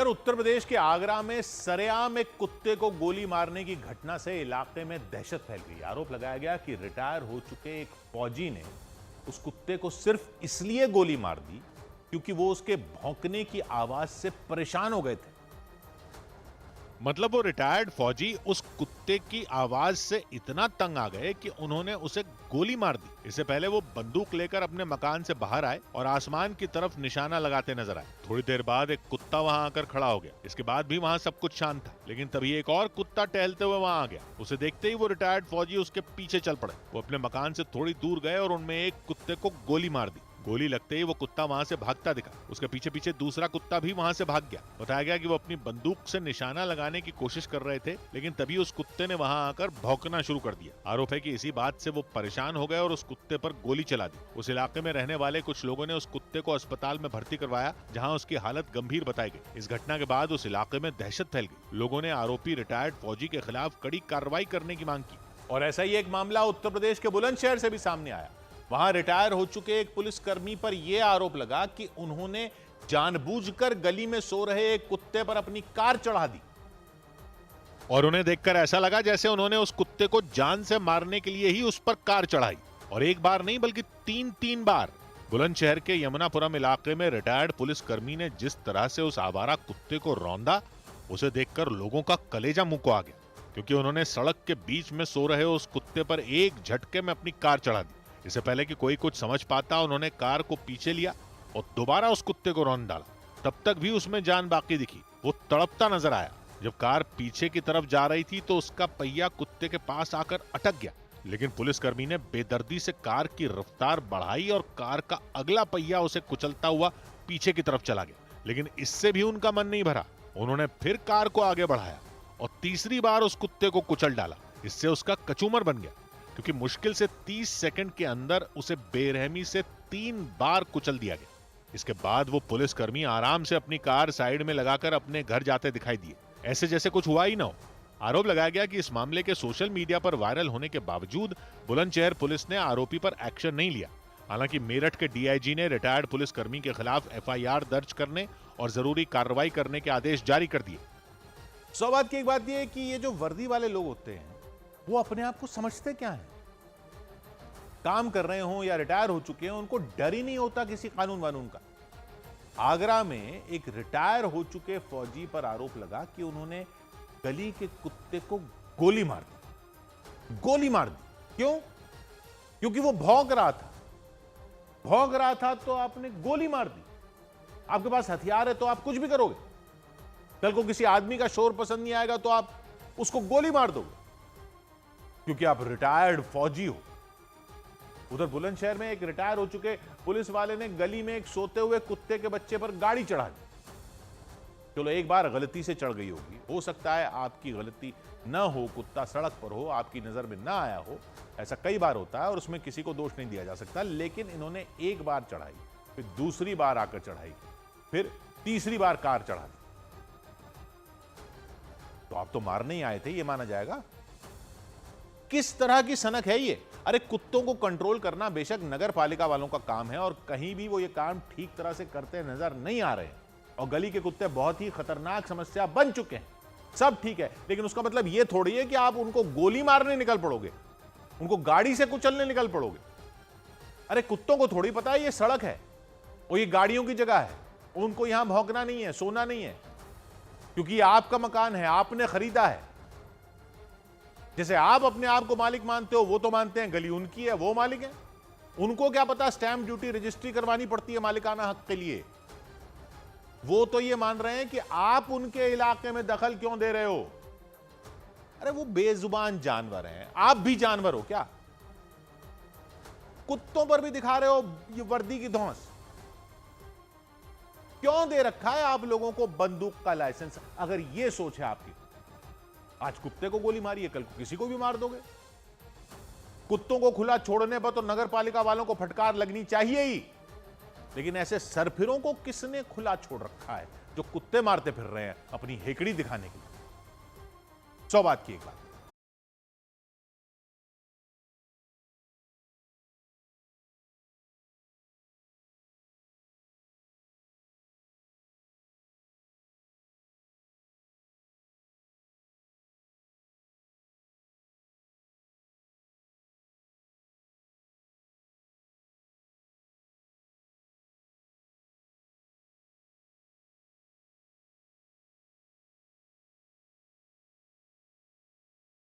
उत्तर प्रदेश के आगरा में सरेआम एक कुत्ते को गोली मारने की घटना से इलाके में दहशत फैल गई। आरोप लगाया गया कि रिटायर हो चुके एक फौजी ने उस कुत्ते को सिर्फ इसलिए गोली मार दी क्योंकि वो उसके भौंकने की आवाज से परेशान हो गए थे। मतलब वो रिटायर्ड फौजी उस कुत्ते की आवाज से इतना तंग आ गए कि उन्होंने उसे गोली मार दी। इससे पहले वो बंदूक लेकर अपने मकान से बाहर आए और आसमान की तरफ निशाना लगाते नजर आए। थोड़ी देर बाद एक कुत्ता वहां आकर खड़ा हो गया। इसके बाद भी वहां सब कुछ शांत था, लेकिन तभी एक और कुत्ता टहलते हुए वहां आ गया। उसे देखते ही वो रिटायर्ड फौजी उसके पीछे चल पड़े। वो अपने मकान से थोड़ी दूर गए और उनमें एक कुत्ते को गोली मार दी। गोली लगते ही वो कुत्ता वहां से भागता दिखा। उसके पीछे पीछे दूसरा कुत्ता भी वहां से भाग गया। बताया गया कि वो अपनी बंदूक से निशाना लगाने की कोशिश कर रहे थे, लेकिन तभी उस कुत्ते ने वहां आकर भौंकना शुरू कर दिया। आरोप है कि इसी बात से वो परेशान हो गए और उस कुत्ते पर गोली चला दी। उस इलाके में रहने वाले कुछ लोगों ने उस कुत्ते को अस्पताल में भर्ती करवाया, जहाँ उसकी हालत गंभीर बताई गई। इस घटना के बाद उस इलाके में दहशत फैल गई। लोगों ने आरोपी रिटायर्ड फौजी के खिलाफ कड़ी कार्रवाई करने की मांग की। और ऐसा ही एक मामला उत्तर प्रदेश के बुलंदशहर से भी सामने आया। वहां रिटायर हो चुके एक पुलिसकर्मी पर यह आरोप लगा कि उन्होंने जानबूझकर गली में सो रहे एक कुत्ते पर अपनी कार चढ़ा दी और उन्हें देखकर ऐसा लगा जैसे उन्होंने उस कुत्ते को जान से मारने के लिए ही उस पर कार चढ़ाई। और एक बार नहीं बल्कि तीन बार। बुलंदशहर के यमुनापुरम इलाके में रिटायर्ड पुलिसकर्मी ने जिस तरह से उस आवारा कुत्ते को रौंदा, उसे देखकर लोगों का कलेजा मुंह को आ गया, क्योंकि उन्होंने सड़क के बीच में सो रहे उस कुत्ते पर एक झटके में अपनी कार चढ़ा दी। इससे पहले कि कोई कुछ समझ पाता, उन्होंने कार को पीछे लिया और दोबारा उस कुत्ते को रौंद डाला। तब तक भी उसमें जान बाकी दिखी। वो तड़पता नजर आया। जब कार पीछे की तरफ जा रही थी तो उसका पहिया कुत्ते के पास आकर अटक गया, लेकिन पुलिसकर्मी ने बेदर्दी से कार की रफ्तार बढ़ाई और कार का अगला पहिया उसे कुचलता हुआ पीछे की तरफ चला गया। लेकिन इससे भी उनका मन नहीं भरा। उन्होंने फिर कार को आगे बढ़ाया और तीसरी बार उस कुत्ते को कुचल डाला। इससे उसका कचूमर बन गया, क्योंकि मुश्किल से 30 सेकंड के अंदर उसे बेरहमी से 3 बार कुचल दिया गया। इसके बाद वो पुलिसकर्मी आराम से अपनी कार साइड में लगाकर अपने घर जाते दिखाई दिए, ऐसे जैसे कुछ हुआ ही ना हो। आरोप लगाया गया कि इस मामले के सोशल मीडिया पर वायरल होने के बावजूद बुलंदशहर पुलिस ने आरोपी पर एक्शन नहीं लिया। हालांकि मेरठ के डीआईजी ने रिटायर्ड पुलिसकर्मी के खिलाफ एफआईआर दर्ज करने और जरूरी कार्रवाई करने के आदेश जारी कर दिए। सौ बात की एक बात यह है कि ये जो वर्दी वाले लोग होते हैं वो अपने आप को समझते क्या है। काम कर रहे हों या रिटायर हो चुके हैं, उनको डर ही नहीं होता किसी कानून वानून का। आगरा में एक रिटायर हो चुके फौजी पर आरोप लगा कि उन्होंने गली के कुत्ते को गोली मार दी। गोली मार दी क्यों? क्योंकि वो भौंक रहा था तो आपने गोली मार दी। आपके पास हथियार है तो आप कुछ भी करोगे। कल को किसी आदमी का शोर पसंद नहीं आएगा तो आप उसको गोली मार दोगे, क्योंकि आप रिटायर्ड फौजी हो। उधर बुलंदशहर में एक रिटायर हो चुके पुलिस वाले ने गली में एक सोते हुए कुत्ते के बच्चे पर गाड़ी चढ़ा दी। चलो एक बार गलती से चढ़ गई होगी, हो सकता है आपकी गलती न हो, कुत्ता सड़क पर हो, आपकी नजर में ना आया हो। ऐसा कई बार होता है और उसमें किसी को दोष नहीं दिया जा सकता। लेकिन इन्होंने एक बार चढ़ाई, फिर दूसरी बार आकर चढ़ाई, फिर तीसरी बार कार चढ़ा दी। तो आप तो मारने ही आए थे, ये माना जाएगा? किस तरह की सनक है ये? अरे कुत्तों को कंट्रोल करना बेशक नगर पालिका वालों का काम है और कहीं भी वो ये काम ठीक तरह से करते नजर नहीं आ रहे हैं। और गली के कुत्ते बहुत ही खतरनाक समस्या बन चुके हैं। सब ठीक है, लेकिन उसका मतलब ये थोड़ी है कि आप उनको गोली मारने निकल पड़ोगे, उनको गाड़ी से कुचलने निकल पड़ोगे। अरे कुत्तों को थोड़ी पता है ये सड़क है और ये गाड़ियों की जगह है। उनको यहां भौंकना नहीं है, सोना नहीं है, क्योंकि ये आपका मकान है, आपने खरीदा है। जैसे आप अपने आप को मालिक मानते हो, वो तो मानते हैं गली उनकी है, वो मालिक है। उनको क्या पता स्टैंप ड्यूटी रजिस्ट्री करवानी पड़ती है मालिकाना हक के लिए। वो तो ये मान रहे हैं कि आप उनके इलाके में दखल क्यों दे रहे हो। अरे वो बेजुबान जानवर हैं, आप भी जानवर हो क्या? कुत्तों पर भी दिखा रहे हो ये वर्दी की धौंस। क्यों दे रखा है आप लोगों को बंदूक का लाइसेंस? अगर ये सोच है आपकी, आज कुत्ते को गोली मारिए, कल को किसी को भी मार दोगे। कुत्तों को खुला छोड़ने पर तो नगर पालिका वालों को फटकार लगनी चाहिए ही, लेकिन ऐसे सरफिरों को किसने खुला छोड़ रखा है जो कुत्ते मारते फिर रहे हैं अपनी हेकड़ी दिखाने के लिए? 100 बात की एक बात।